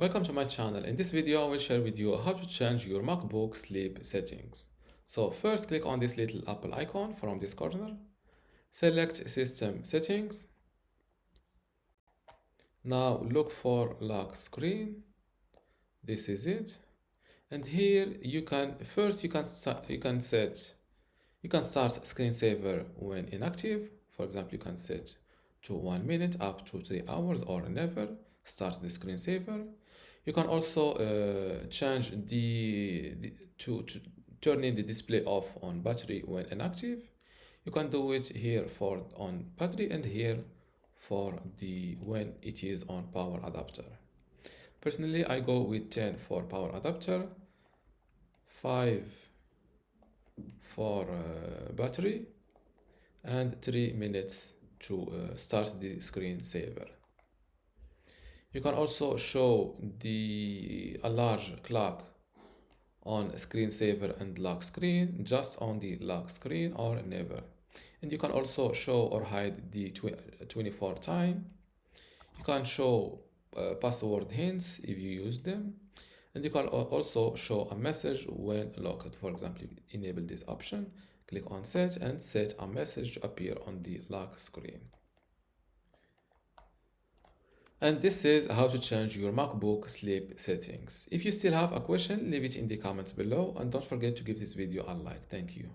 Welcome to my channel. In this video, I will share with you how to change your MacBook sleep settings. So first, click on this little Apple icon from this corner. Select System Settings. Now look for lock screen. This is it. And here you can start screensaver when inactive. For example, you can set to 1 minute up to 3 hours or never start the screensaver. You can also change to turn in the display off on battery when inactive. You can do it here for on battery and here for the when it is on power adapter. Personally, I go with 10 for power adapter, 5 for battery, and 3 minutes to start the screensaver. You can also show a large clock on screensaver and lock screen, just on the lock screen or never. And you can also show or hide the 24 time. You can show password hints if you use them. And you can also show a message when locked. For example, enable this option, click on set and set a message to appear on the lock screen. And this is how to change your MacBook sleep settings. If you still have a question, leave it in the comments below and don't forget to give this video a like. Thank you.